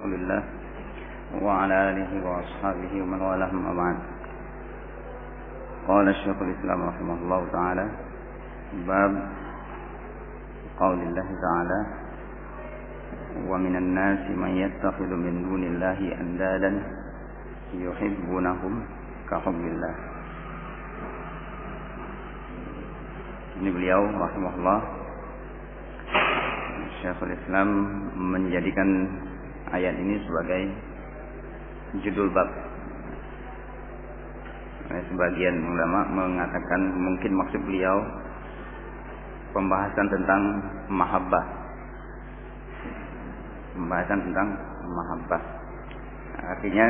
Alhamdulillah wa ala alihi wa ashabihi wa man walah amma ba'd. Qala Syekhul Islam rahimahullah ta'ala bab qaulillah ta'ala wa minan nasi man yattakhidhu min dunillahi andadan yuhibbunahum ka hubbillah. Ini beliau rahimahullah Syekhul Islam menjadikan ayat ini sebagai judul bab. Sebagian ulama mengatakan mungkin maksud beliau pembahasan tentang mahabbah. Pembahasan tentang mahabbah. Artinya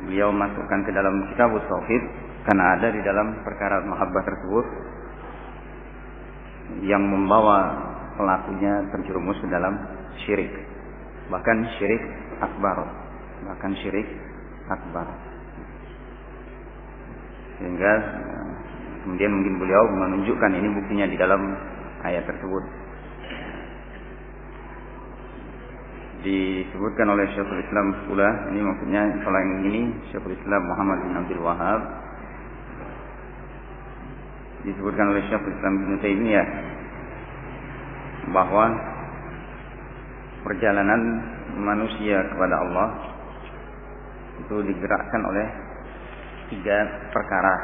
beliau masukkan ke dalam kitabut tauhid karena ada di dalam perkara mahabbah tersebut yang membawa pelakunya terjerumus ke dalam syirik. Bahkan syirik akbar. Sehingga kemudian mungkin beliau menunjukkan ini buktinya di dalam ayat tersebut. Disebutkan oleh Syekhul Islam pula, ini maksudnya kalau yang ini Syekhul Islam Muhammad bin Abdul Wahhab, disebutkan oleh Syekhul Islam Ibnu Taimiyah bahwa perjalanan manusia kepada Allah itu digerakkan oleh tiga perkara,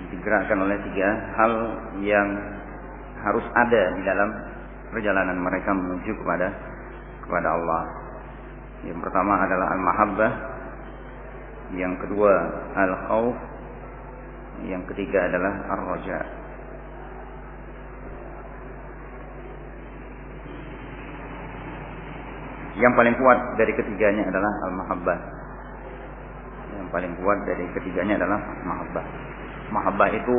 digerakkan oleh tiga hal yang harus ada di dalam perjalanan mereka menuju kepada Allah. Yang pertama adalah al-mahabbah, yang kedua al-khauf, yang ketiga adalah ar-raja. Yang paling kuat dari ketiganya adalah al-mahabbah. Yang paling kuat dari ketiganya adalah mahabbah. Mahabbah itu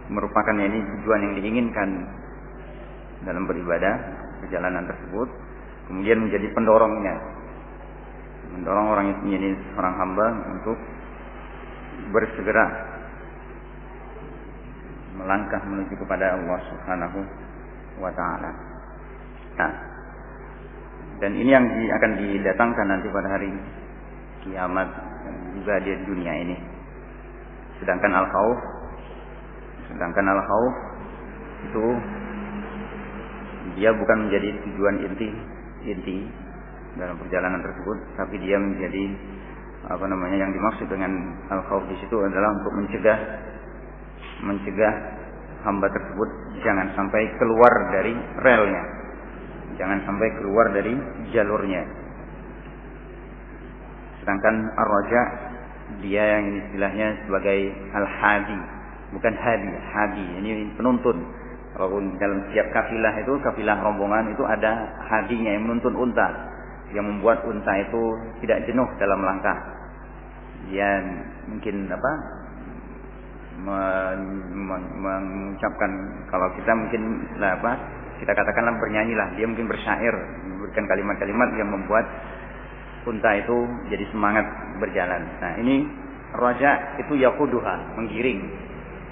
merupakan ini tujuan yang diinginkan dalam beribadah, perjalanan tersebut, kemudian menjadi pendorongnya, mendorong orang itu menjadi seorang hamba untuk bersegera melangkah menuju kepada Allah Subhanahu wa ta'ala. Nah, dan ini yang akan didatangkan nanti pada hari kiamat juga di dunia ini. Sedangkan al-khauf itu dia bukan menjadi tujuan inti dalam perjalanan tersebut, tapi dia menjadi yang dimaksud dengan al-khauf di situ adalah untuk mencegah hamba tersebut jangan sampai keluar dari relnya. Jangan sampai keluar dari jalurnya. Sedangkan ar-raja dia yang istilahnya sebagai al-hadi, bukan hadi. Ini penuntun. Kalau dalam setiap kafilah itu, kafilah rombongan itu ada hadinya yang menuntun unta, yang membuat unta itu tidak jenuh dalam langkah. Dia mungkin mengucapkan, kalau kita mungkin kita katakanlah bernyanyilah, dia mungkin bersyair, memberikan kalimat-kalimat yang membuat unta itu jadi semangat berjalan. Nah, ini raja itu yaquduha, menggiring,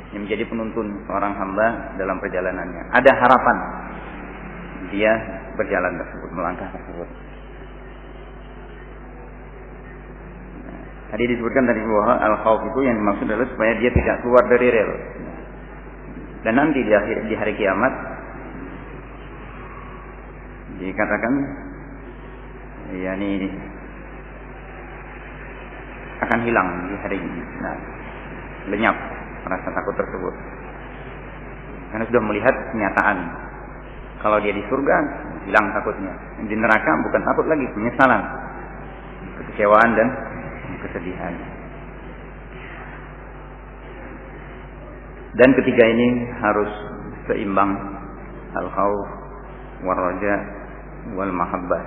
yang menjadi penuntun seorang hamba dalam perjalanannya. Ada harapan dia berjalan tersebut, melangkah tersebut. Nah, tadi disebutkan bahwa al-khauf itu yang dimaksud adalah supaya dia tidak keluar dari rel. Dan nanti di hari kiamat dikatakan yakni akan hilang di hari ini. Nah, lenyap rasa takut tersebut karena sudah melihat kenyataan. Kalau dia di surga hilang takutnya, di neraka bukan takut lagi, penyesalan, kekecewaan dan kesedihan. Dan ketiga ini harus seimbang, al-khauf war raja wal mahabbah.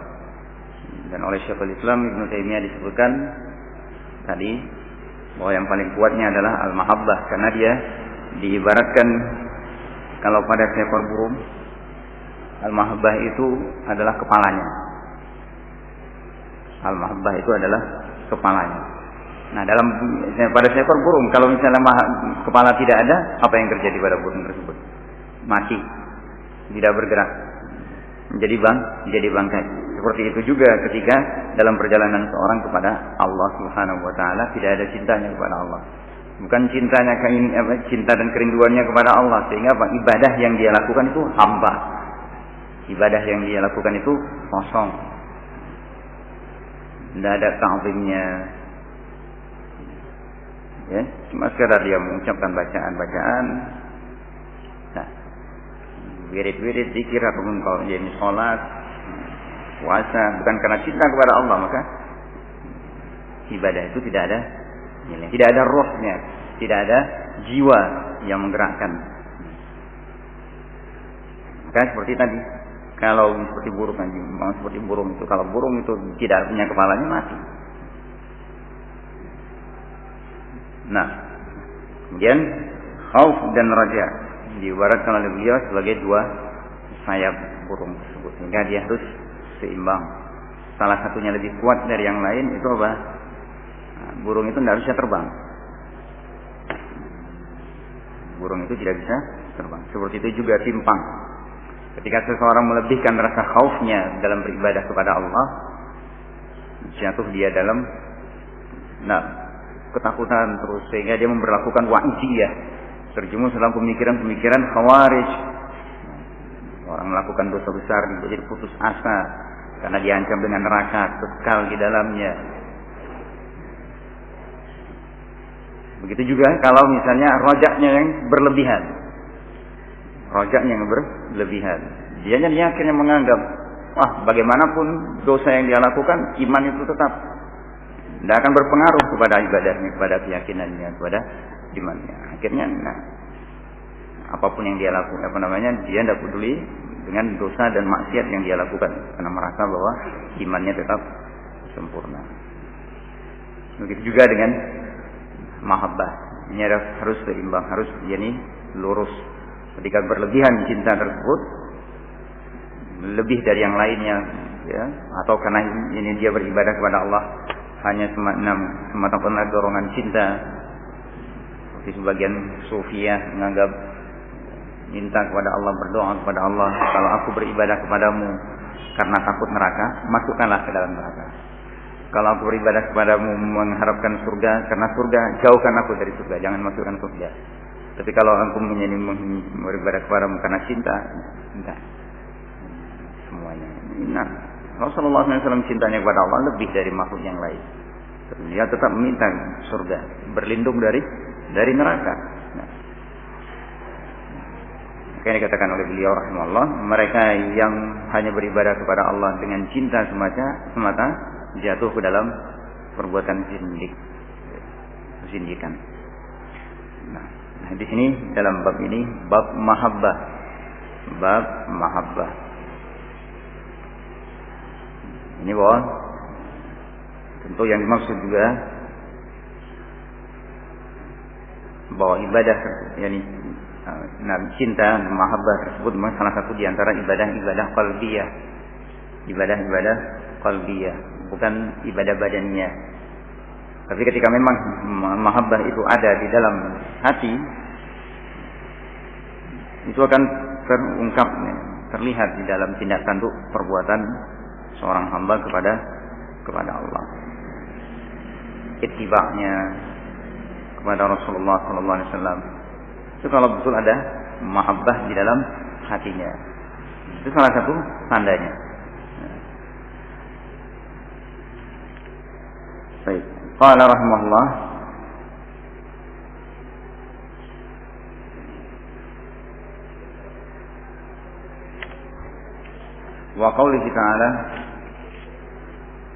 Dan oleh Syekhul Islam Ibnu Taimiyah disebutkan tadi bahwa yang paling kuatnya adalah al-mahabbah, karena dia diibaratkan kalau pada seekor burung, al-mahabbah itu adalah kepalanya. Al-mahabbah itu adalah kepalanya. Nah, pada seekor burung, kalau misalnya kepala tidak ada, apa yang terjadi pada burung tersebut? Mati, tidak bergerak, menjadi bangkai. Seperti itu juga ketika dalam perjalanan seorang kepada Allah Subhanahu wa taala tidak ada cintanya kepada Allah. Bukan cintanya cinta dan kerinduannya kepada Allah, sehingga ibadah yang dia lakukan itu hampa. Ibadah yang dia lakukan itu kosong. Tidak ada ta'zimnya. Ya, cuma sekadar dia mengucapkan bacaan-bacaan. Nah, wirid-wirid zikir ataupun kalau dia sholat, puasa, bukan karena cinta kepada Allah, maka ibadah itu tidak ada nilai, tidak ada rohnya, tidak ada jiwa yang menggerakkan. Maka seperti tadi, kalau seperti burung itu, kalau burung itu tidak punya kepalanya mati. Nah, kemudian khauf dan raja diibaratkan oleh beliau sebagai dua sayap burung tersebut, sehingga dia harus seimbang. Salah satunya lebih kuat dari yang lain, itu apa? Nah, burung itu tidak bisa terbang. Burung itu tidak bisa terbang. Seperti itu juga timpang. Ketika seseorang melebihkan rasa khaufnya dalam beribadah kepada Allah, jatuh dia dalam ketakutan terus, sehingga dia memperlakukan wa'idiyah, terjerumus dalam pemikiran-pemikiran khawarij. Orang melakukan dosa besar jadi putus asa karena diancam dengan neraka, kekal di dalamnya. Begitu juga kalau misalnya rojaknya yang berlebihan. Dia akhirnya menganggap, bagaimanapun dosa yang dia lakukan, iman itu tetap tidak akan berpengaruh kepada ibadahnya, kepada keyakinannya, kepada imannya. Akhirnya, apapun yang dia lakukan, dia tidak peduli dengan dosa dan maksiat yang dia lakukan, karena merasa bahwa imannya tetap sempurna. Begitu juga dengan mahabbah, ini harus seimbang, harus lurus. Ketika berlebihan cinta tersebut, lebih dari yang lainnya, ya, atau karena ini dia beribadah kepada Allah hanya semata-mata dorongan cinta. Seperti sebagian sufiyah menganggap minta kepada Allah, berdoa kepada Allah, kalau aku beribadah kepadamu karena takut neraka, masukkanlah ke dalam neraka. Kalau aku beribadah kepadamu mengharapkan surga, karena surga, jauhkan aku dari surga, jangan masukkan surga. Tapi kalau aku beribadah kepadamu karena cinta, enggak. Semuanya. Rasulullah SAW cintanya kepada Allah lebih dari makhluk yang lain. Dia tetap meminta surga, berlindung dari neraka. Maka dikatakan oleh beliau rahimahullah, mereka yang hanya beribadah kepada Allah dengan cinta semata jatuh ke dalam perbuatan kesindikan. Nah, di sini dalam bab ini bab mahabbah. Ini bahwa tentu yang dimaksud juga bahwa ibadah cinta mahabbah tersebut memang salah satu di antara ibadah qalbiyah. Ibadah qalbiyah, bukan ibadah badannya. Tapi ketika memang mahabbah itu ada di dalam hati, itu akan terungkap, terlihat di dalam tindak tanduk perbuatan seorang hamba kepada Allah. Ittiba'nya kepada Rasulullah SAW. Itu kalau betul ada mahabbah di dalam hatinya, itu salah satu tandanya. Baik. Qala rahimahullah, wa qawlihi ta'ala,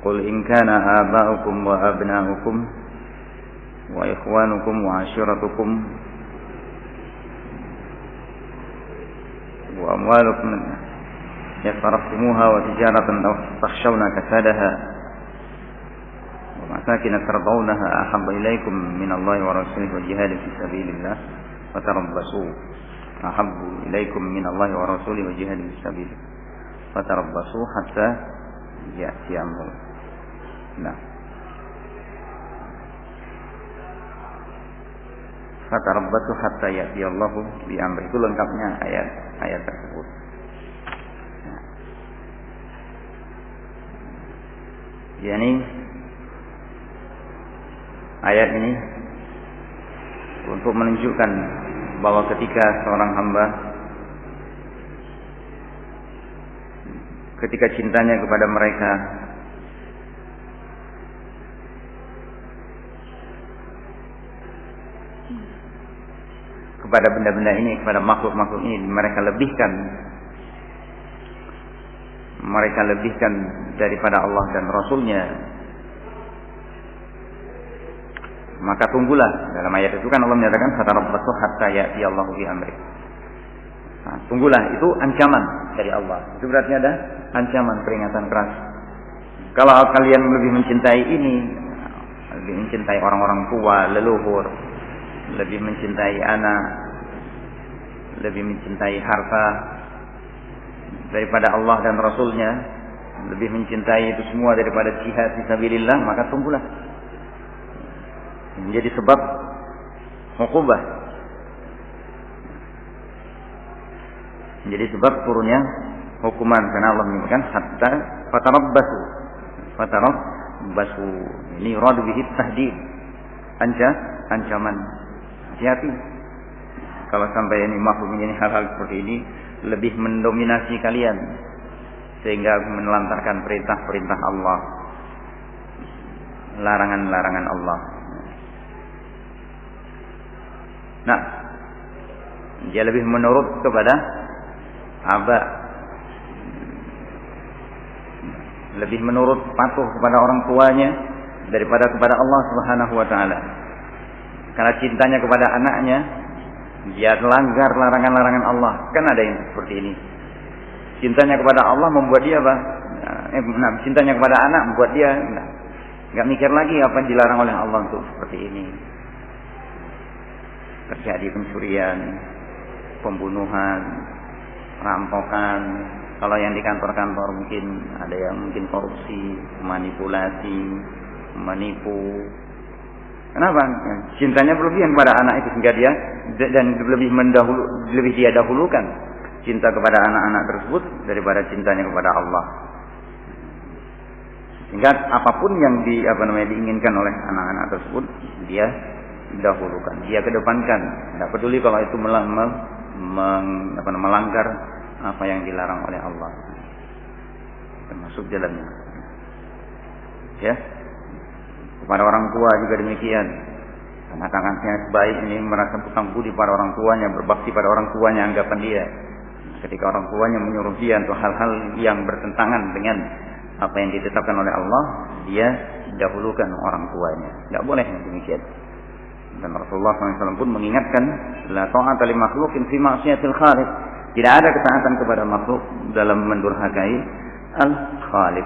qul in kana aba'ukum wa abna'ukum wa ikhwanukum wa ashiratukum wa amwalukum yaqtaraftumuha wa tijaratan takhshawna kasadaha wa masakin tardawnaha ahabba ilaykum min Allah wa rasulihi wa jihadin fi sabilillah fatarabbasu ahabbu ilaykum min Allah wa rasulihi wa jihadin fi sabilillah fatarabbasu hatta ya'ti amrullah. Nah, fatarabbasu hatta ya'ti Allahu bi amri, itu lengkapnya ayat tersebut. Nah. yakni ayat ini untuk menunjukkan bahwa ketika seorang hamba ketika cintanya kepada mereka kepada benda-benda ini, kepada makhluk-makhluk ini mereka lebihkan daripada Allah dan Rasulnya, maka tunggulah. Dalam ayat itu kan Allah menyatakan fatarabbasu hatta ya'ti Allahu bi amri. Nah, tunggulah, itu ancaman dari Allah. Itu berarti ada ancaman, peringatan keras. Kalau kalian lebih mencintai ini, lebih mencintai orang-orang tua, leluhur, lebih mencintai anak, lebih mencintai harta daripada Allah dan Rasulnya, lebih mencintai itu semua daripada jihad fisabilillah, maka tunggulah. Menjadi sebab uqubah, menjadi sebab turunnya hukuman, karena Allah menyebutkan hatta fatarabbasu. Ini rad bihi tahdid, ancaman. Hati-hati kalau sampai ini makhluk ini hal-hal seperti ini lebih mendominasi kalian sehingga menelantarkan perintah-perintah Allah, larangan-larangan Allah. Nah, dia lebih menurut kepada lebih menurut patuh kepada orang tuanya daripada kepada Allah Subhanahu wa taala. Karena cintanya kepada anaknya, dia melanggar larangan-larangan Allah. Kan ada yang seperti ini. Cintanya kepada Allah membuat dia cintanya kepada anak membuat dia enggak mikir lagi apa yang dilarang oleh Allah untuk seperti ini. Terjadi pencurian, pembunuhan, perampokan. Kalau yang di kantor-kantor mungkin ada yang mungkin korupsi, manipulasi, menipu. Kenapa? Cintanya berlebihan kepada anak itu sehingga dia dan lebih dia dahulukan cinta kepada anak-anak tersebut daripada cintanya kepada Allah. Sehingga apapun yang diinginkan oleh anak-anak tersebut dia dahulukan, dia kedepankan. Tidak peduli kalau itu melanggar apa yang dilarang oleh Allah, termasuk jalannya. Ya, kepada orang tua juga demikian. Anak-anaknya baik ini merasa hutang budi pada orang tuanya, berbakti pada orang tuanya, anggapan dia. Ketika orang tuanya menyuruh dia untuk hal-hal yang bertentangan dengan apa yang ditetapkan oleh Allah, dia dahulukan orang tuanya. Tidak boleh demikian. Dan Rasulullah SAW pun mengingatkan, la ta'ata li makhluqin fi ma'siyatil khaliq. Tidak ada ketaatan kepada makhluk dalam mendurhakai al-Khaliq.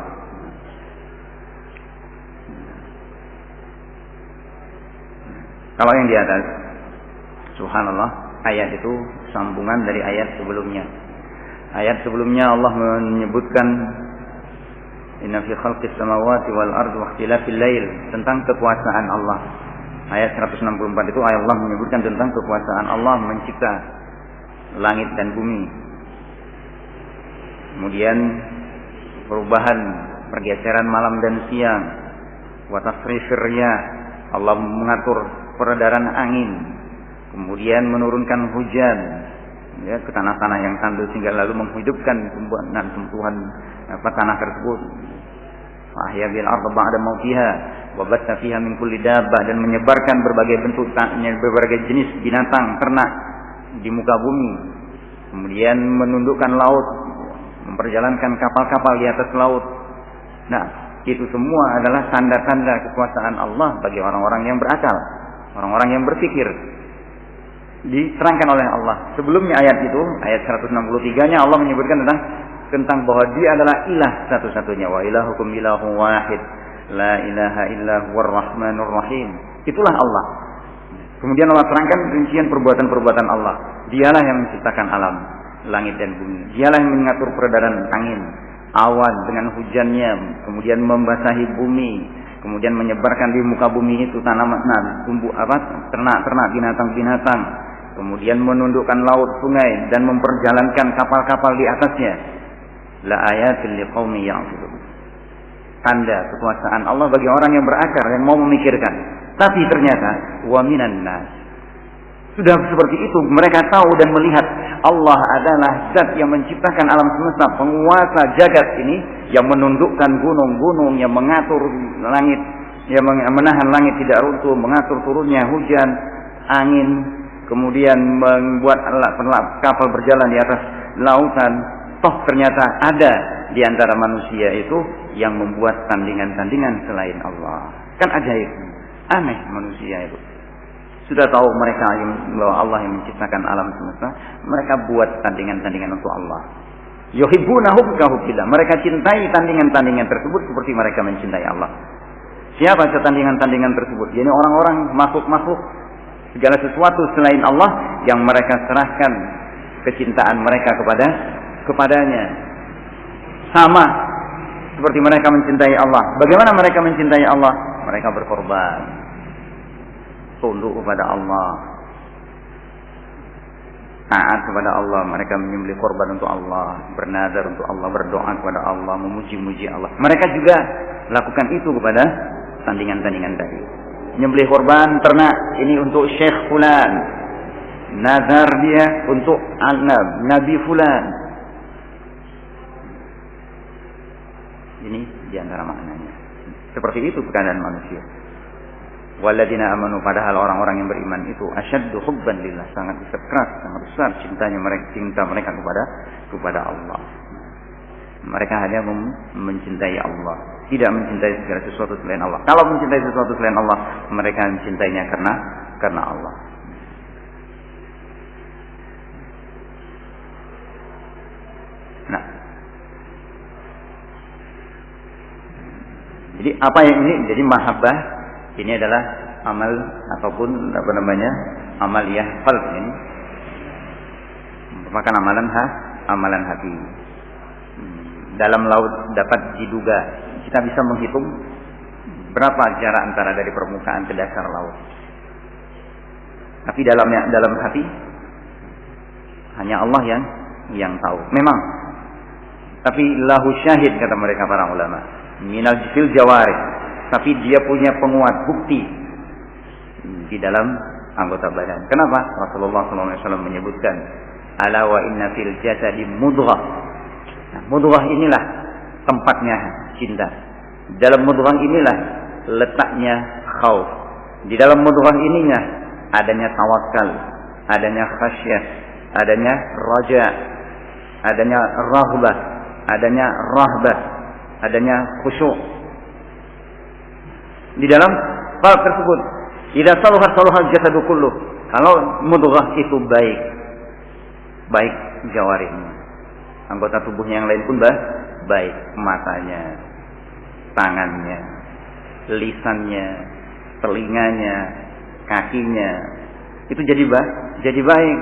Kalau yang di atas, subhanallah, ayat itu sambungan dari ayat sebelumnya. Ayat sebelumnya Allah menyebutkan inna fi khalqis samawati wal ardi wa ikhtilafil lail, tentang kekuasaan Allah. Ayat 164 itu Allah menyebutkan tentang kekuasaan Allah mencipta langit dan bumi. Kemudian perubahan, pergeseran malam dan siang. Wa tasrifir riyah, Allah mengatur peredaran angin. Kemudian menurunkan hujan ya ke tanah-tanah yang tandus sehingga lalu menghidupkan tumbuhan tanah tersebut. Ahya bil ardh ba'da mautiha wa batta fiha min kulli dabbah, dan menyebarkan berbagai bentuk berbagai jenis binatang ternak di muka bumi. Kemudian menundukkan laut, memperjalankan kapal-kapal di atas laut. Nah, itu semua adalah tanda-tanda kekuasaan Allah bagi orang-orang yang berakal, orang-orang yang berpikir. Diterangkan oleh Allah. Sebelumnya ayat itu, ayat 163-nya Allah menyebutkan tentang bahwa Dia adalah ilah satu-satunya. Wa ilahukum ilahu wahid, la ilaha illa huwar rahmanur rahim. Itulah Allah. Kemudian Allah terangkan rincian perbuatan-perbuatan Allah. Dialah yang menciptakan alam, langit dan bumi. Dialah yang mengatur peredaran angin, awan dengan hujannya, kemudian membasahi bumi, kemudian menyebarkan di muka bumi itu tanaman, ternak-ternak, binatang-binatang, kemudian menundukkan laut, sungai, dan memperjalankan kapal-kapal di atasnya. La ayatil liqaumin ya'qilun. tanda kekuasaan Allah bagi orang yang berakal, yang mau memikirkan. Tapi ternyata wa minan nas, sudah seperti itu mereka tahu dan melihat Allah adalah zat yang menciptakan alam semesta, penguasa jagat ini, yang menundukkan gunung-gunung, yang mengatur langit, yang menahan langit tidak runtuh, mengatur turunnya hujan, angin, kemudian membuat kapal berjalan di atas lautan. Toh ternyata ada di antara manusia itu yang membuat tandingan-tandingan selain Allah. Kan ajaib, aneh manusia itu. Sudah tahu mereka bahwa Allah yang menciptakan alam semesta, mereka buat tandingan-tandingan untuk Allah. Yuhibbunahu kahubbillah. Mereka cintai tandingan-tandingan tersebut seperti mereka mencintai Allah. Siapa tandingan-tandingan tersebut? Jadi orang-orang makhluk-makhluk, segala sesuatu selain Allah yang mereka serahkan kecintaan mereka kepadanya. Sama seperti mereka mencintai Allah. Bagaimana mereka mencintai Allah? Mereka berkorban, tunduk kepada Allah, taat kepada Allah. Mereka menyembelih korban untuk Allah, bernazar untuk Allah, berdoa kepada Allah, memuji-muji Allah. Mereka juga lakukan itu kepada tandingan-tandingan tadi. Menyembelih korban ternak ini untuk Syekh fulan, nazar dia untuk Nabi fulan. Ini diantara maknanya. Seperti itu keadaan manusia. Walladzina amanu, padahal orang-orang yang beriman itu asyaddu hubban lillah, sangat keras, sangat besar cinta mereka kepada Allah. Mereka hanya mencintai Allah, tidak mencintai segala sesuatu selain Allah. Kalau mencintai sesuatu selain Allah, mereka mencintainya karena Allah. Nah, jadi apa yang ini? Jadi mahabbah ini adalah amal ataupun amaliyah qalb, ini merupakan amalan hati. Dalam laut dapat diduga, kita bisa menghitung berapa jarak antara dari permukaan ke dasar laut. Tapi dalam hati hanya Allah yang tahu. Memang, tapi lahu syahid, kata mereka para ulama, minal fil jawarih, tapi dia punya penguat bukti di dalam anggota badan. Kenapa? Rasulullah SAW menyebutkan, ala wa inna fil jasadi mudghah. Nah, mudghah inilah tempatnya cinta. Dalam mudghah inilah letaknya khauf. Di dalam mudghah inilah adanya tawakal, adanya khasyah, adanya raja, adanya raghbah, adanya rahbah, adanya khusyuk. Di dalam qalb tersebut, idza saluhat saluhal jasadu kulluh. Kalau mudghah itu baik jawarihnya, anggota tubuhnya yang lain pun baik, matanya, tangannya, lisannya, telinganya, kakinya, itu jadi baik.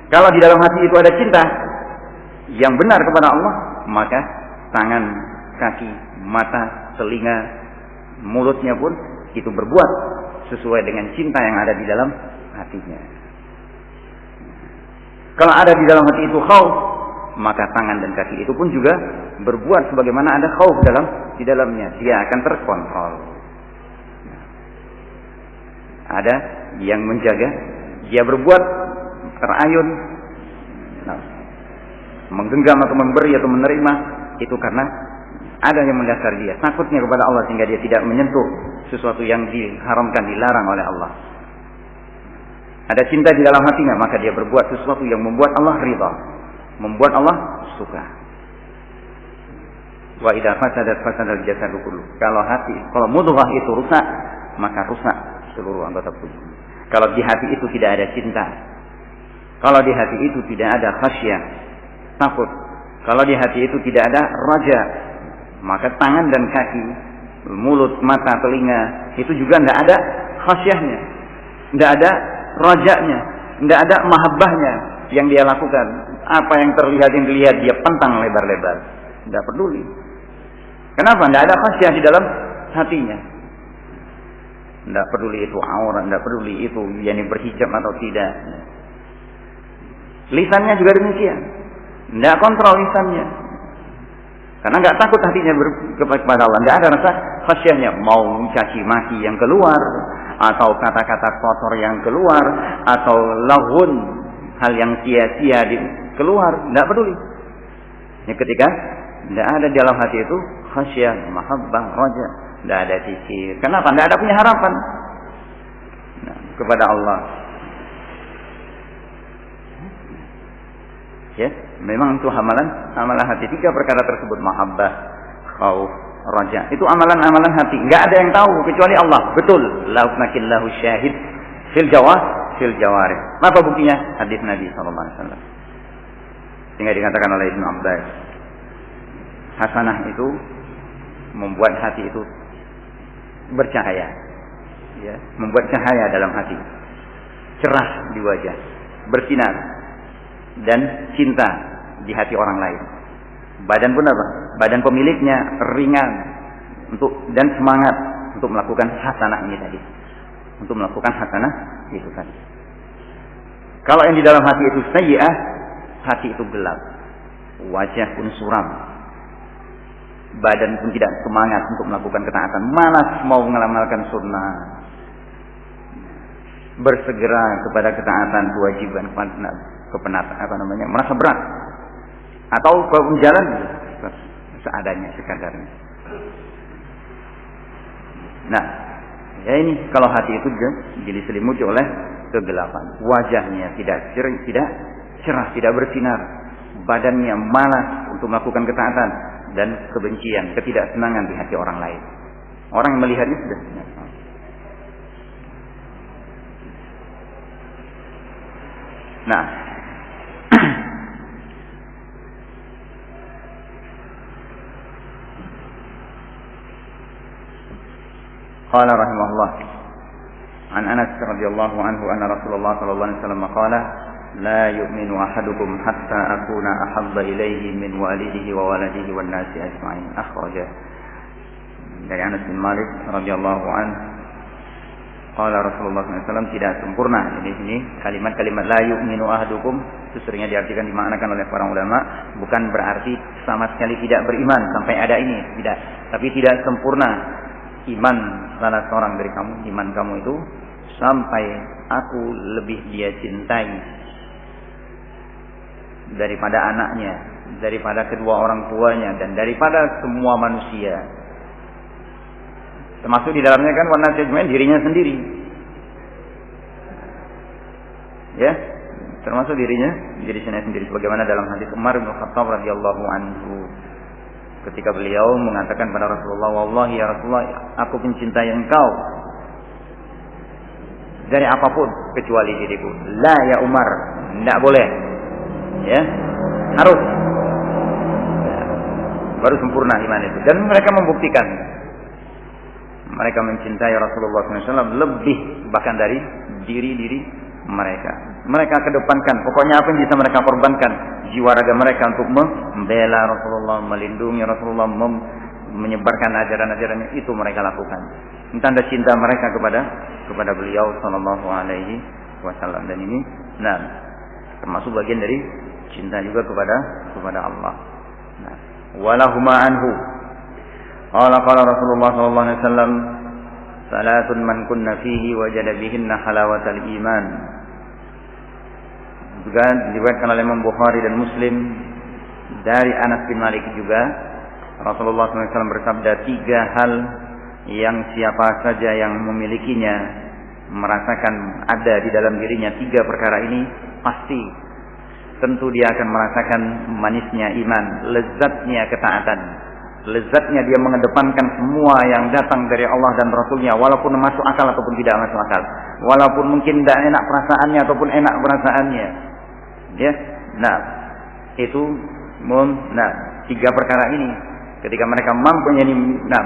Kalau di dalam hati itu ada cinta yang benar kepada Allah, maka tangan, kaki, mata, telinga, mulutnya pun itu berbuat sesuai dengan cinta yang ada di dalam hatinya. Kalau ada di dalam hati itu khauf, maka tangan dan kaki itu pun juga berbuat sebagaimana ada khauf di dalamnya. Dia akan terkontrol. Ada yang menjaga, dia berbuat terayun, menggenggam atau memberi atau menerima, itu karena ada yang mendasari dia takutnya kepada Allah, sehingga dia tidak menyentuh sesuatu yang diharamkan, dilarang oleh Allah. Ada cinta di dalam hatinya, maka dia berbuat sesuatu yang membuat Allah ridha, membuat Allah suka. Wa idza fasadat fasadal jasadu kullu. Kalau mudghah itu rusak, maka rusak seluruh anggota tubuh. Kalau di hati itu tidak ada cinta, kalau di hati itu tidak ada khasyah, takut, kalau di hati itu tidak ada raja, maka tangan dan kaki, mulut, mata, telinga itu juga tidak ada khasyahnya, tidak ada rajanya, tidak ada mahabbahnya yang dia lakukan. Apa yang terlihat dia pentang lebar-lebar, tidak peduli. Kenapa? Tidak ada khasyah di dalam hatinya. Tidak peduli itu aurat, tidak peduli itu yang berhijab atau tidak. Lisannya juga demikian, tidak kontrol lisannya. Karena nggak takut hatinya kepada Allah, nggak ada rasa khasyahnya, mau caci maki yang keluar, atau kata-kata kotor yang keluar, atau lahun, hal yang sia-sia keluar, nggak peduli. Ya, ketika nggak ada di dalam hati itu khasyah, mahabbah, raja, nggak ada zikir. Kenapa? Nggak ada punya harapan kepada Allah. Ya, memang itu amalan hati. 3 perkara tersebut, mahabbah, khauf, raja. Itu amalan hati. Enggak ada yang tahu kecuali Allah. Betul. Lauknakillahu syahid fil jawarih. Apa buktinya? Hadis Nabi sallallahu alaihi wasallam. Sehingga dikatakan oleh Ibnu Abbas, hasanah itu membuat hati itu bercahaya. Ya, membuat cahaya dalam hati. Cerah di wajah, bersinar dan cinta di hati orang lain. Badan pun apa? Badan pemiliknya ringan dan semangat untuk melakukan hasanah ini tadi. Untuk melakukan hasanah itu tadi. Kalau yang di dalam hati itu sayyi'ah, hati itu gelap, wajah pun suram, badan pun tidak semangat untuk melakukan ketaatan, malas mau mengamalkan sunnah, bersegera kepada ketaatan kewajiban, merasa berat, atau kalau jalan seadanya, sekadarnya. Nah, ya ini kalau hati itu diselimuti oleh kegelapan, wajahnya tidak cerah, tidak bersinar, badannya malas untuk melakukan ketaatan, dan kebencian, ketidaksenangan di hati orang lain. Orang yang melihatnya sudah senang. Nah, qala rahimahullah an Anas radhiyallahu anhu anna Rasulullah sallallahu alaihi wasallam qala la yu'minu ahadukum hatta akuna ahabba ilayhi min walidihi wa waladihi wan nasi ajma'in. Akhraja dari Anas bin Malik radhiyallahu anhu qala Rasulullah SAW, tidak sempurna. Jadi ini kalimat-kalimat la yu'minu ahadukum itu seringnya diartikan, dimaknakan oleh para ulama, bukan berarti sama sekali tidak beriman sampai ada ini, tidak, tapi tidak sempurna iman salah seorang dari kamu, iman kamu itu sampai aku lebih dia cintai daripada anaknya, daripada kedua orang tuanya, dan daripada semua manusia. Termasuk di dalamnya kan warna judgment dirinya sendiri. Ya, termasuk dirinya sendiri, sebagaimana dalam hadis Umar bin Khattab radhiyallahu anhu ketika beliau mengatakan pada Rasulullah, wallahi ya Rasulullah, aku mencintai engkau dari apapun kecuali diriku. La ya Umar, tidak boleh. Ya, harus. Ya, baru sempurna iman itu. Dan mereka membuktikan, mereka mencintai Rasulullah SAW lebih bahkan dari diri mereka. Mereka kedepankan, pokoknya apa yang bisa mereka korbankan, jiwa raga mereka untuk membela Rasulullah, melindungi Rasulullah, menyebarkan ajaran-ajarannya, itu mereka lakukan. Ini tanda cinta mereka kepada beliau sallallahu alaihi wasallam. Dan ini termasuk bagian dari cinta juga kepada Allah. Nah, walahuma anhu qala Rasulullah sallallahu alaihi wasallam, salatun man kunna fihi wajada bihinna halawatal iman. Juga diriwayatkan oleh Imam Bukhari dan Muslim dari Anas bin Malik juga, Rasulullah SAW bersabda, 3 hal yang siapa saja yang memilikinya merasakan ada di dalam dirinya 3 perkara ini, pasti tentu dia akan merasakan manisnya iman, lezatnya ketaatan, lezatnya dia mengedepankan semua yang datang dari Allah dan Rasulnya, walaupun masuk akal ataupun tidak masuk akal, walaupun mungkin tidak enak perasaannya ataupun enak perasaannya. Ya, itu 3 perkara ini. Ketika mereka mampu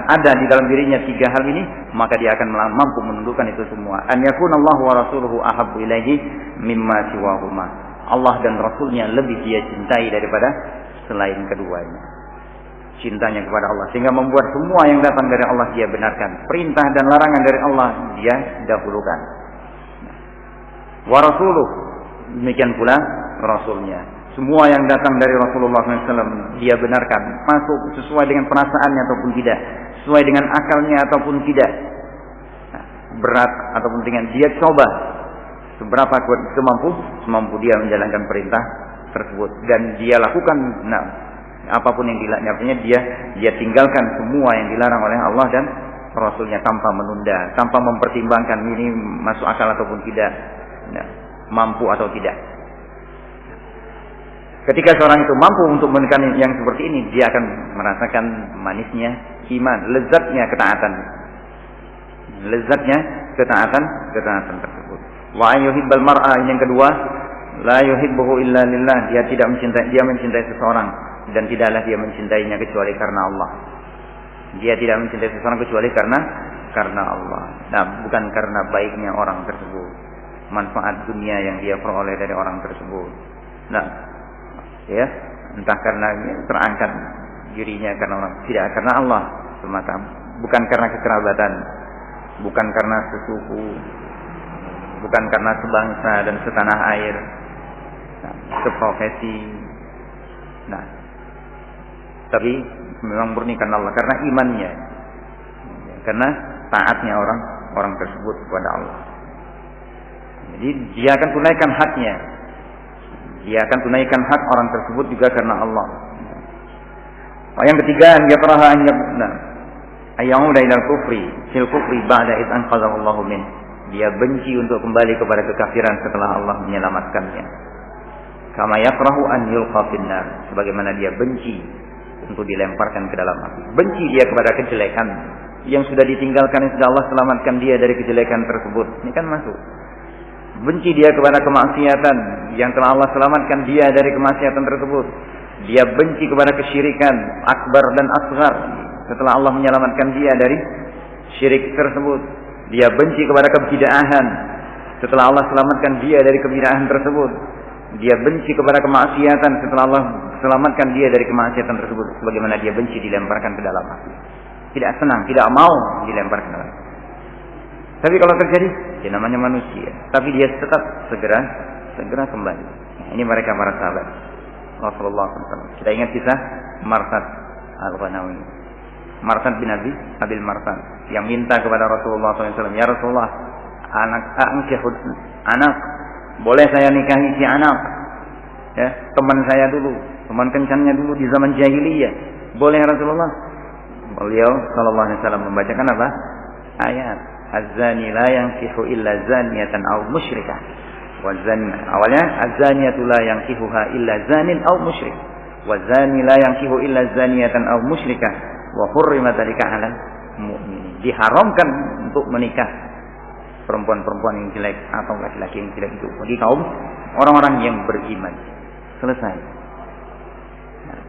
ada di dalam dirinya 3 hal ini, maka dia akan mampu menundukkan itu semua. An yakunallahu wa rasuluhu ahabbu ilaihi mimma siwahuma. Allah dan Rasulnya lebih dia cintai daripada selain keduanya. Cintanya kepada Allah sehingga membuat semua yang datang dari Allah dia benarkan, perintah dan larangan dari Allah dia dahulukan. Wa rasuluh, demikian pula Rasulnya. Semua yang datang dari Rasulullah SAW dia benarkan, masuk sesuai dengan perasaannya ataupun tidak, sesuai dengan akalnya ataupun tidak, berat ataupun ringan, dia coba seberapa semampu dia menjalankan perintah tersebut, dan dia lakukan apapun yang dilarangnya, dia tinggalkan semua yang dilarang oleh Allah dan Rasulnya tanpa menunda, tanpa mempertimbangkan ini masuk akal ataupun tidak, mampu atau tidak. Ketika seorang itu mampu untuk menekan yang seperti ini, dia akan merasakan manisnya iman, lezatnya ketaatan tersebut. Wa yuhibbal mar'a, yang kedua, la yuhibbuhu illa lillah, dia mencintai seseorang dan tidaklah dia mencintainya kecuali karena Allah. Dia tidak mencintai seseorang kecuali karena Allah. Nah, bukan karena baiknya orang tersebut, manfaat dunia yang dia peroleh dari orang tersebut. Nah, ya, entah karena terangkat dirinya karena orang, tidak, karena Allah semata, bukan karena kekerabatan, bukan karena sesuku, bukan karena sebangsa dan setanah air, seprofesi. Nah, tapi memang murni karena Allah, karena imannya, karena taatnya orang tersebut kepada Allah. Jadi dia akan tunaikan haknya. Dia akan tunaikan hak orang tersebut juga karena Allah. Yang ketiga, ayyauda ilal kufri fil kufri ba'da id anqadhahu Allahu min. Dia benci untuk kembali kepada kekafiran setelah Allah menyelamatkannya. Kama yakrahu an yulqa finnar, sebagaimana dia benci untuk dilemparkan ke dalam api. Benci dia kepada kejelekan yang sudah ditinggalkan, yang sudah Allah selamatkan dia dari kejelekan tersebut. Ini kan masuk. Benci dia kepada kemaksiatan yang telah Allah selamatkan dia dari kemaksiatan tersebut. Dia benci kepada kesyirikan akbar dan asghar setelah Allah menyelamatkan dia dari syirik tersebut. Dia benci kepada kebid'ahan setelah Allah selamatkan dia dari kebid'ahan tersebut. Dia benci kepada kemaksiatan setelah Allah selamatkan dia dari kemaksiatan tersebut, sebagaimana dia benci dilemparkan ke dalam api. Tidak senang, tidak mau dilemparkan ke dalam api. Tapi kalau terjadi, dia namanya manusia, tapi dia tetap segera kembali. Nah, ini mereka para sahabat Rasulullah SAW. Kita ingat kisah Marsad Al-Ghanawi, Marsad bin Abil Marsad, yang minta kepada Rasulullah SAW, ya Rasulullah, anak, boleh saya nikahi si anak? Ya, teman saya dulu, teman kencannya dulu di zaman jahiliyah. Boleh Rasulullah? Beliau sallallahu alaihi wasallam membacakan apa? Ayat az-zani la yankihu illa zaniyatan aw musyrikah. Wa zani, awalnya az-zaniyatu la yankihuha illa zanin aw musyrik. Wa zani la yankihu illa zaniyatan aw musyrikah. Wa hurrima dzalika 'alal mu'minin. Diharamkan untuk menikah perempuan-perempuan yang jelek atau laki-laki yang jelek itu bagi kaum orang-orang yang beriman. Selesai. Nah,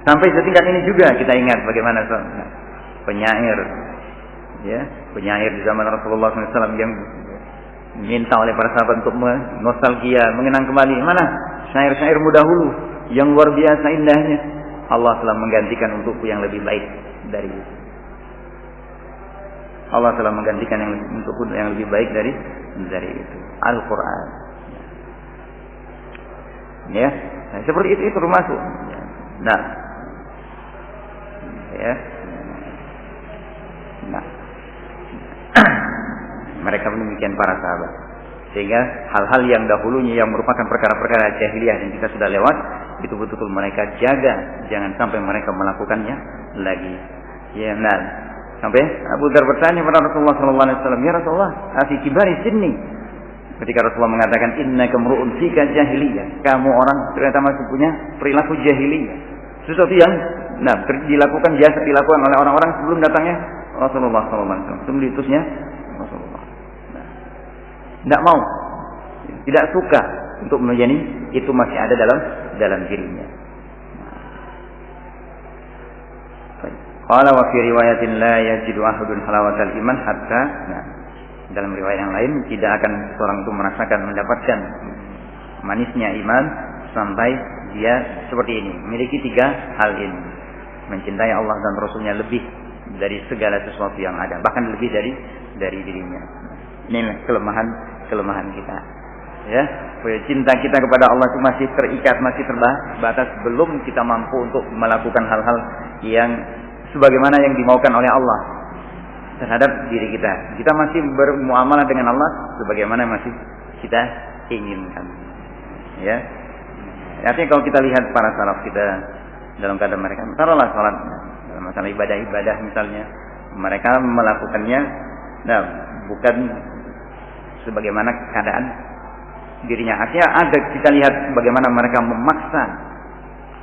sampai setingkat ini juga kita ingat bagaimana penyair di zaman Rasulullah SAW yang minta oleh para sahabat untuk nostalgia, mengenang kembali mana syair-syair dahulu yang luar biasa indahnya. Allah telah menggantikan untukku yang lebih baik dari itu. Allah telah menggantikan untukku yang lebih baik dari itu. Al-Quran. Ya, nah, seperti itu termasuk. Nah, ya, nah, mereka demikian para sahabat. Sehingga hal-hal yang dahulunya yang merupakan perkara-perkara jahiliyah yang kita sudah lewat, itu betul-betul mereka jaga, jangan sampai mereka melakukannya lagi. Ya, nah, sampai Abu Dzar bertanya kepada Rasulullah SAW, ya Rasulullah, afi kibari sinni. Ketika Rasulullah mengatakan innaka mru'un fika jahiliyah, kamu orang ternyata masih punya perilaku jahiliyah. Sesuatu yang dilakukan biasa dilakukan oleh orang-orang sebelum datangnya Rasulullah SAW, sebelum diutusnya Rasulullah. Tidak mau, tidak suka untuk menjadi itu masih ada dalam dirinya. Qala wa fi riwayatin la yajidu ahadun halawatal iman hatta, dalam riwayat yang lain tidak akan seorang itu mendapatkan manisnya iman sampai dia seperti ini, memiliki 3 hal ini: mencintai Allah dan Rasulnya lebih dari segala sesuatu yang ada, bahkan lebih dari dirinya. Ini kelemahan kita. Ya, cinta kita kepada Allah itu masih terikat, masih terbatas, belum kita mampu untuk melakukan hal-hal yang sebagaimana yang dimaukan oleh Allah terhadap diri kita. Kita masih bermuamalah dengan Allah sebagaimana masih kita inginkan. Ya. Artinya kalau kita lihat para salaf kita dalam keadaan mereka, taruhlah salat dalam masalah ibadah misalnya, mereka melakukannya bukan sebagaimana keadaan dirinya. Artinya ada kita lihat bagaimana mereka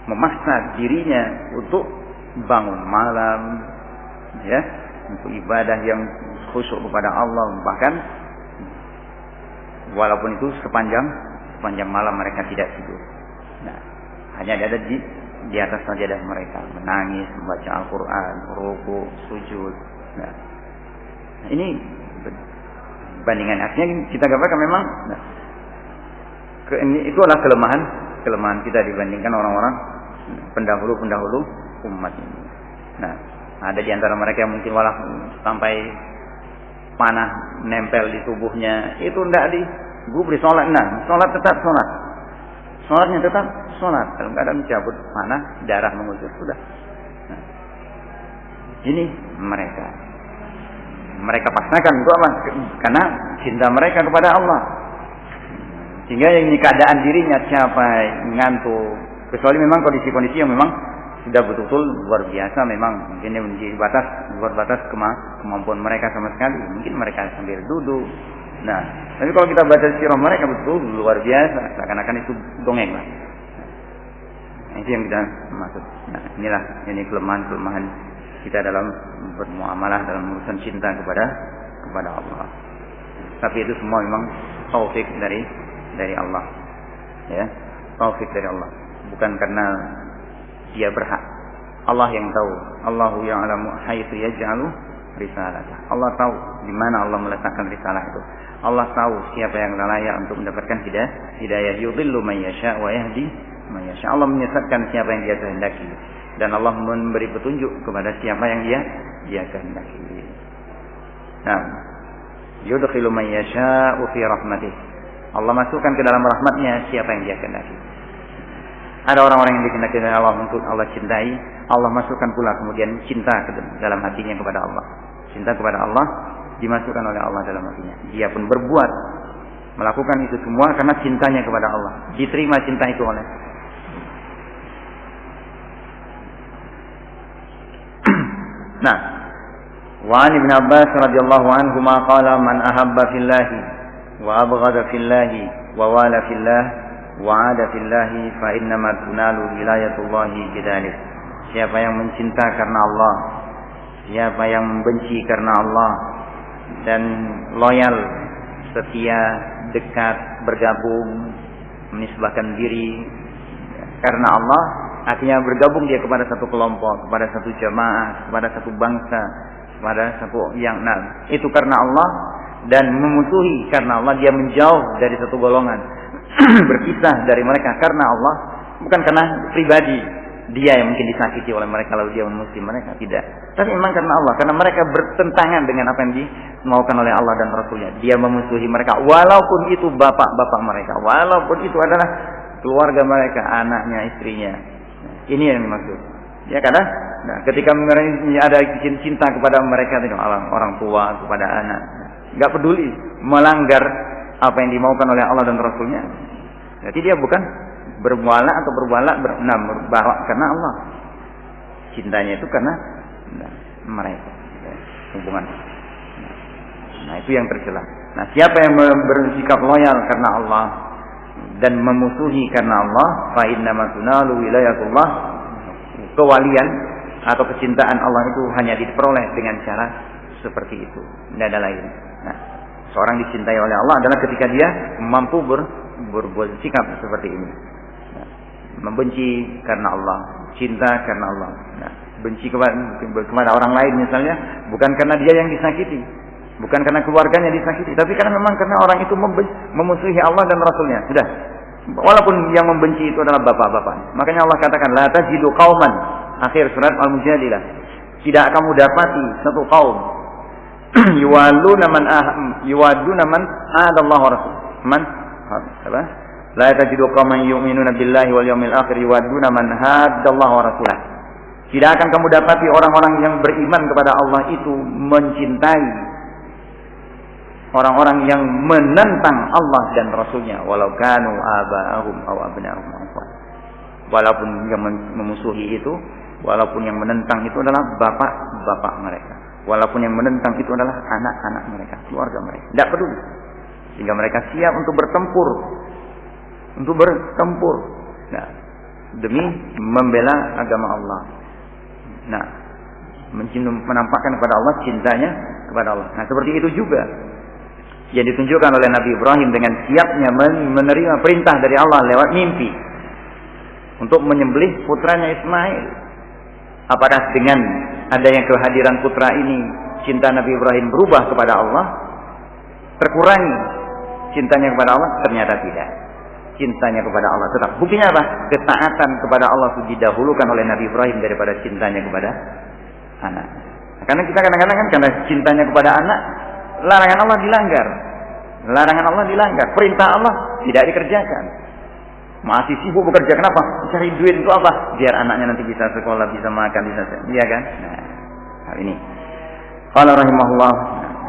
memaksa dirinya untuk bangun malam, ya, untuk ibadah yang khusyuk kepada Allah, bahkan walaupun itu sepanjang malam mereka tidak tidur. Nah, hanya ada di atas sajadah mereka, menangis, membaca Al-Quran, ruku, sujud. Nah, ini bandingan. Artinya kita gambarkan memang itu adalah kelemahan kita dibandingkan orang-orang pendahulu umat ini. Nah, ada di antara mereka yang mungkin walau sampai panah nempel di tubuhnya itu tidak digubris sholat. Nah, sholat tetap sholat. Sholatnya tetap sholat. Dalam keadaan mencabut panah, darah mengucur sudah. Nah, ini mereka paksakan itu apa? Karena cinta mereka kepada Allah. Sehingga yang ini keadaan dirinya capek, ngantuk. Kecuali memang kondisi-kondisi yang memang sudah betul-betul luar biasa, memang mungkin menjadi luar batas kemampuan mereka sama sekali. Mungkin mereka sambil duduk. Nah, tapi kalau kita baca sirah mereka betul luar biasa, seakan-akan itu dongeng lah. Nah, itu yang kita maksud. Nah, inilah ini kelemahan kita dalam bermuamalah, dalam urusan cinta kepada Allah. Tapi itu semua memang taufik dari Allah, ya, taufik dari Allah, bukan karena dia berhak. Allah yang tahu. Allahu ya'lamu haitsu yaj'alu risalatah. Allah tahu di mana Allah meletakkan risalah itu. Allah tahu siapa yang layak untuk mendapatkan hidayah. Yudhillu man yasha wa yahdi man yasha. Allah menyesatkan siapa yang Dia kehendaki, dan Allah memberi petunjuk kepada siapa yang Dia kehendaki. Nah, yudkhilu man yasha'u fi rahmatih. Allah masukkan ke dalam rahmatnya siapa yang Dia kehendaki. Ada orang-orang yang dikehendaki oleh Allah untuk Allah cintai, Allah masukkan pula kemudian cinta ke dalam hatinya kepada Allah. Cinta kepada Allah dimasukkan oleh Allah dalam hatinya. Dia pun berbuat melakukan itu semua karena cintanya kepada Allah. Diterima cinta itu oleh. Nah, wa an Ibn Abbas radhiyallahu anhu ma qala man ahabba fillahi wa abghada fillahi wa wala fillah wa ada fillahi fa innama tunalu wilayatullahi bidzalik. Siapa yang mencinta karena Allah, siapa yang membenci karena Allah, dan loyal, setia, dekat, bergabung, menisbahkan diri karena Allah, artinya bergabung dia kepada satu kelompok, kepada satu jamaah, kepada satu bangsa, kepada satu yang itu karena Allah, dan memusuhi karena Allah, dia menjauh dari satu golongan, berpisah dari mereka karena Allah, bukan karena pribadi dia yang mungkin disakiti oleh mereka lalu dia memusuhi mereka, tidak, tapi memang karena Allah, karena mereka bertentangan dengan apa yang dimaukan oleh Allah dan Rasulnya. Dia memusuhi mereka walaupun itu bapak-bapak mereka, walaupun itu adalah keluarga mereka, anaknya, istrinya. Ini yang dimaksud. Ya, karena ketika ada cinta kepada mereka, orang tua kepada anak, nggak peduli melanggar apa yang dimaukan oleh Allah dan Rasulnya. Jadi dia bukan bermuala atau berbalak karena Allah. Cintanya itu karena mereka, hubungan. Nah, itu yang tercela. Nah, siapa yang bersikap loyal karena Allah dan memusuhi karena Allah, fa innama tunalu wilayatullah. Kewalian atau kecintaan Allah itu hanya diperoleh dengan cara seperti itu, tidak ada lain. Nah, seorang dicintai oleh Allah adalah ketika dia mampu berbuat sikap seperti ini. Nah, membenci karena Allah, cinta karena Allah. Nah, benci kepada orang lain misalnya, bukan karena dia yang disakiti, bukan karena keluarganya disakiti, tapi karena memang karena orang itu memusuhi Allah dan Rasulnya. Sudah. Walaupun yang membenci itu adalah bapak-bapak. Makanya Allah katakan, la tajidu qauman, akhir surat Al-Mujadilah. Tidak kamu dapati satu kaum yuwaduna man adallahu rasul. Man apa? La tajidu qauman yu'minuna billahi wal yawmil akhir yuwadduna man haddallaha wa rasulah. Tidak akan kamu dapati orang-orang yang beriman kepada Allah itu mencintai orang-orang yang menentang Allah dan Rasulnya, walau kanu aba'ahum aw abna'ahum. Walaupun yang memusuhi itu, walaupun yang menentang itu adalah bapak-bapak mereka, walaupun yang menentang itu adalah anak-anak mereka, keluarga mereka, tidak peduli. Sehingga mereka siap untuk bertempur, nah, demi membela agama Allah. Nah, menampakkan kepada Allah cintanya kepada Allah. Nah, seperti itu juga yang ditunjukkan oleh Nabi Ibrahim dengan siapnya menerima perintah dari Allah lewat mimpi untuk menyembelih putranya Ismail. Apakah dengan adanya kehadiran putra ini cinta Nabi Ibrahim berubah kepada Allah? Terkurangi cintanya kepada Allah? Ternyata tidak. Cintanya kepada Allah tetap. Buktinya apa? Ketaatan kepada Allah itu didahulukan oleh Nabi Ibrahim daripada cintanya kepada anak. Karena kita kadang-kadang kan karena cintanya kepada anak, larangan Allah dilanggar. Larangan Allah dilanggar. Perintah Allah tidak dikerjakan. Masih sibuk bekerja. Kenapa? Cari duit itu apa? Biar anaknya nanti bisa sekolah, bisa makan, bisa. Iya kan? Nah, hal ini. Qala rahimahullah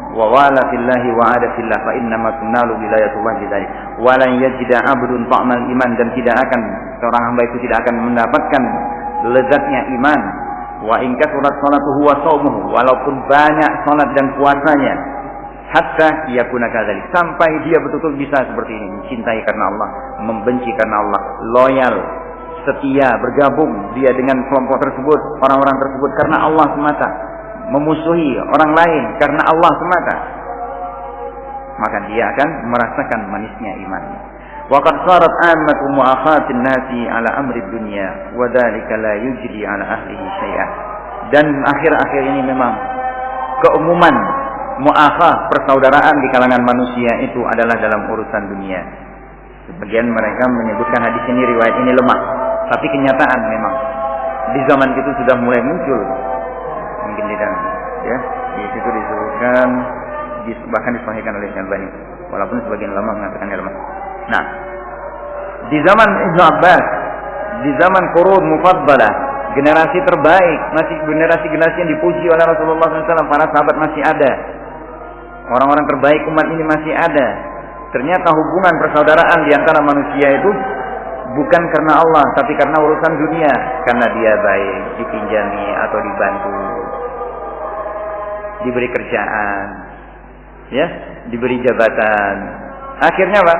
wa wala fillahi wa ada fillah fa innama tunalu wilayatullah bidzalik. Wa lan yajida 'abdun ta'mal iman, dan tidak akan seorang hamba itu tidak akan mendapatkan lezatnya iman. Wa in kasurat salatuhu wa shaumuhu, walaupun banyak salat dan puasanya, hatta yakuna kadzalik, sampai dia betul-betul bisa seperti ini, mencintai karena Allah, membenci karena Allah, loyal, setia, bergabung dia dengan kelompok tersebut, orang-orang tersebut karena Allah semata, memusuhi orang lain karena Allah semata, maka dia akan merasakan manisnya iman. Wa qad sarat ammatu mu'akhatin nasi ala amri dunya wa dzalika la yujri ala ahlihi syai'an. Dan akhir-akhir ini memang keumuman mu'akhah, persaudaraan di kalangan manusia itu adalah dalam urusan dunia. Sebagian mereka menyebutkan hadis ini, riwayat ini lemah, tapi kenyataan memang di zaman itu sudah mulai muncul. Mungkin tidak, ya, di situ disebutkan, bahkan disahihkan oleh Syalbani, walaupun sebagian ulama mengatakan lemah. Nah, di zaman Ibnu Abbas, di zaman Qurun Mufaddalah, generasi terbaik, masih generasi-generasi yang dipuji oleh Rasulullah SAW, para sahabat masih ada, orang-orang terbaik umat ini masih ada. Ternyata hubungan persaudaraan di antara manusia itu bukan karena Allah, tapi karena urusan dunia, karena dia baik, dipinjami atau dibantu, diberi kerjaan, ya, diberi jabatan. Akhirnya apa?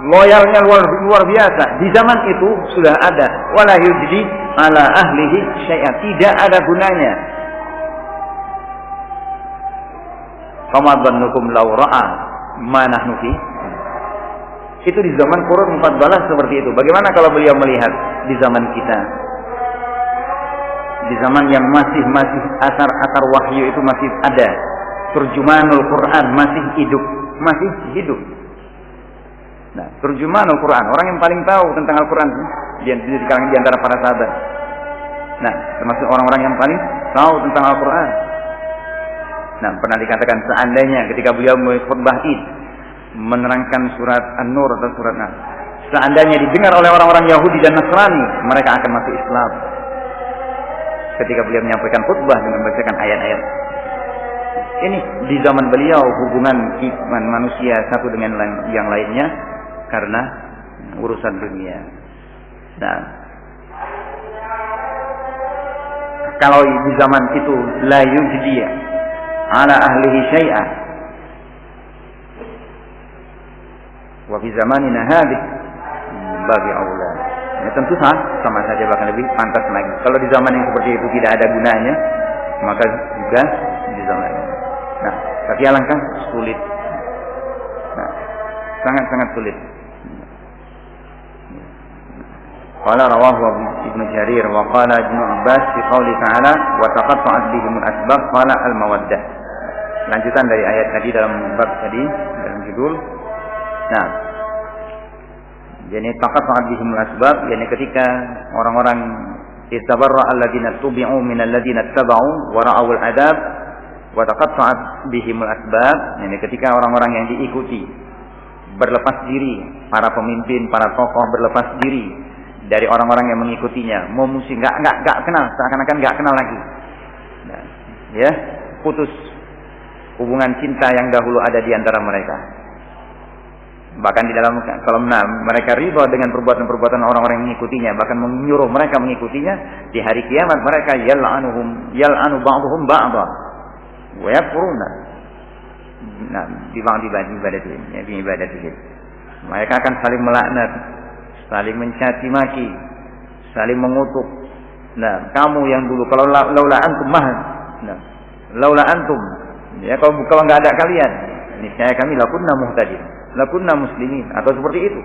Loyalnya luar biasa. Di zaman itu sudah ada. Wala yujdi ala ahlihi syai'an, tidak ada gunanya. Kama dhannukum law ra'a ma nahnu fi. Itu di zaman Qurun 14 seperti itu. Bagaimana kalau beliau melihat di zaman kita? Di zaman yang masih asar-asar wahyu itu masih ada. Terjemahanul Quran masih hidup. Nah, terjemahanul Quran, orang yang paling tahu tentang Al-Quran di antara para sahabat. Nah, termasuk orang-orang yang paling tahu tentang Al-Quran. Nah, pernah dikatakan seandainya ketika beliau khutbah Id menerangkan surat An-Nur atau surat Nas, seandainya didengar oleh orang-orang Yahudi dan Nasrani, mereka akan masuk Islam. Ketika beliau menyampaikan khutbah dengan membacakan ayat-ayat. Ini di zaman beliau hubungan iman manusia satu dengan yang lainnya karena urusan dunia. Nah, kalau di zaman itu la yujdi ala ahlihi syai'an, wa fi zamanina hadhihi bagi Allah. Ya, tentu sama saja, bahkan lebih pantas lagi. Kalau di zaman yang seperti itu tidak ada gunanya, maka juga di zaman ini. Nah, tapi alangkah sulit. Nah, sangat-sangat sulit. Qala rawahu Ibnu Jarir wa qala Ibnu Abbas fi qouli ta'ala wa taqatta'at bihim al-asbab qala al-mawaddah. Lanjutan dari ayat tadi dalam bab tadi, dalam judul. Nah, jadi taqatta'at bihim al-asbab, yakni ketika orang-orang istabarra alladziina tubi'u min alladziina ittaba'u wa ra'aw al-'adzab wa taqatta'at bihim al-asbab, yakni ketika orang-orang yang diikuti berlepas diri, para pemimpin, para tokoh berlepas diri dari orang-orang yang mengikutinya, memusuhi, nggak kenal, seakan-akan nggak kenal lagi. Nah, ya, putus hubungan cinta yang dahulu ada di antara mereka. Bahkan di dalam kolam mereka riba dengan perbuatan-perbuatan orang-orang yang mengikutinya, bahkan menyuruh mereka mengikutinya. Di hari kiamat mereka yal'anu ba'dhum ba'dha wa yakfuruna di ibadatihi. Mereka akan saling melaknat, saling mencaci maki, saling mengutuk. Nah, kamu yang dulu kalau laula antum laula antum, ya kalau enggak ada kalian, niscaya kami lakunna muhtadin, lakunna muslimin, atau seperti itu.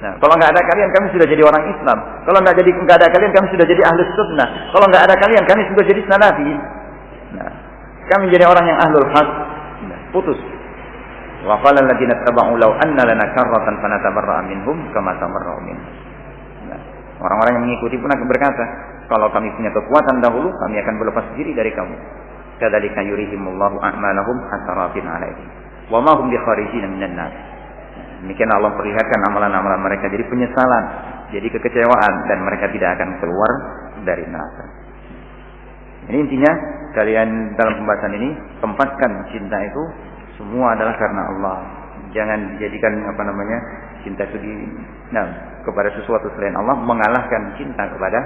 Nah, kalau enggak ada kalian kami sudah jadi orang Islam. Kalau enggak ada kalian kami sudah jadi ahlus sunnah. Kalau enggak ada kalian kami sudah jadi salafi. Nah, kami jadi orang yang ahlul haq. Nah, putus. Wa qala alladziina taba'u law anna lana karratan fanatabarra'a minhum kama tabarra'u minhum. Nah, orang-orang yang mengikuti pun akan berkata, kalau kami punya kekuatan dahulu, kami akan berlepas diri dari kamu. Kadzalika yurihimullahu a'malahum hasaratin 'alaihim wa ma hum bikharijin minan nar. Demikian Allah perlihatkan amalan-amalan mereka jadi penyesalan, jadi kekecewaan, dan mereka tidak akan keluar dari neraka. Ini intinya kalian dalam pembahasan ini tempatkan cinta itu semua adalah karena Allah. Jangan dijadikan cinta itu kepada sesuatu selain Allah mengalahkan cinta kepada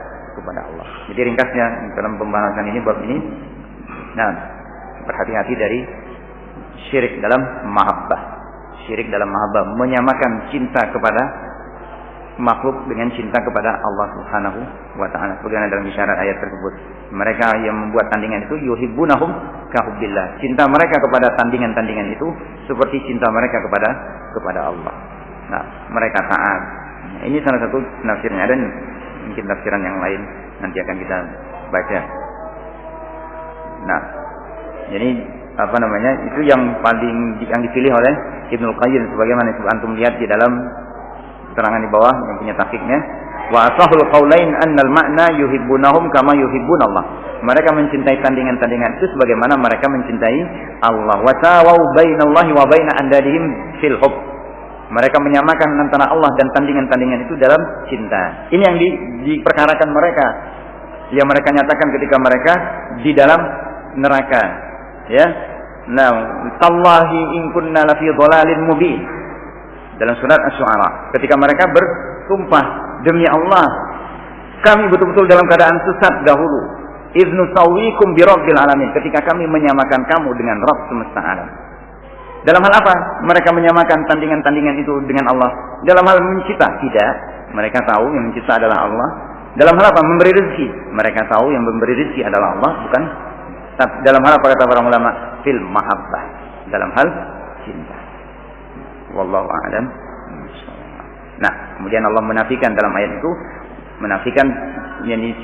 Allah. Jadi ringkasnya dalam pembahasan ini bab ini, berhati-hati dari syirik dalam mahabbah. Syirik dalam mahabbah, menyamakan cinta kepada makhluk dengan cinta kepada Allah Subhanahu wa ta'ala. Sebagaimana dalam isyarat ayat tersebut. Mereka yang membuat tandingan itu yuhibbunahum kahubbillah. Cinta mereka kepada tandingan-tandingan itu seperti cinta mereka kepada Allah. Nah, mereka taat. Ini salah satu penafsirnya, dan mungkin tafsiran yang lain nanti akan kita baca. Nah, jadi itu yang dipilih oleh Ibnu Qayyim, sebagaimana antum lihat di dalam keterangan di bawah yang punya tahqiqnya. Wa asahul qaulain annal ma'na yuhibbunahum kama yuhibbunallah. Mereka mencintai tandingan-tandingan itu sebagaimana mereka mencintai Allah. Wa tawau bainallahi wa baina andadihim fil hubb. Mereka menyamakan antara Allah dan tandingan-tandingan itu dalam cinta. Ini yang diperkarakan mereka, yang mereka nyatakan ketika mereka di dalam neraka. Ya, nah, tallahi in kunna lafi dhalalin mubin. Dalam surat Asy-Syu'ara, ketika mereka bersumpah, demi Allah, kami betul-betul dalam keadaan sesat dahulu. Idnu sawwikum bi rabbil alamin, ketika kami menyamakan kamu dengan Rabb semesta alam. Dalam hal apa? Mereka menyamakan tandingan-tandingan itu dengan Allah. Dalam hal mencipta? Tidak. Mereka tahu yang mencipta adalah Allah. Dalam hal apa? Memberi rezeki. Mereka tahu yang memberi rezeki adalah Allah, bukan. Dalam hal apa kata para ulama? Fil mahabbah, dalam hal cinta. Wallahu a'lam. Nah, kemudian Allah menafikan dalam ayat itu, menafikan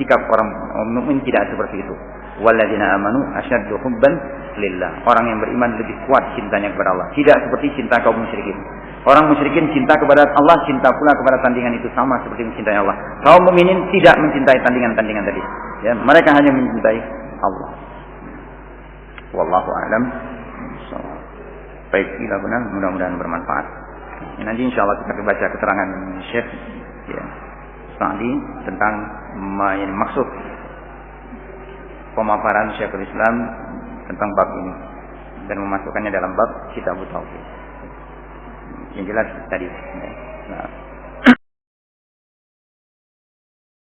sikap orang mukmin tidak seperti itu. Walladzina amanu asyaddu hubban lillah. Orang yang beriman lebih kuat cintanya kepada Allah. Tidak seperti cinta kaum musyrikin. Orang musyrikin cinta kepada Allah, cinta pula kepada tandingan itu sama seperti mencintai Allah. Kaum mukminin tidak mencintai tandingan-tandingan tadi. Ya, mereka hanya mencintai Allah. Wallahu a'lam. Baik, bila benar mudah-mudahan bermanfaat. Nanti insyaallah kita akan baca keterangan Syekh Sa'di tentang maksud pemaparan Syekhul Islam tentang bab ini dan memasukkannya dalam bab Kitabut Tauhid. Yang jelas tadi. Nah,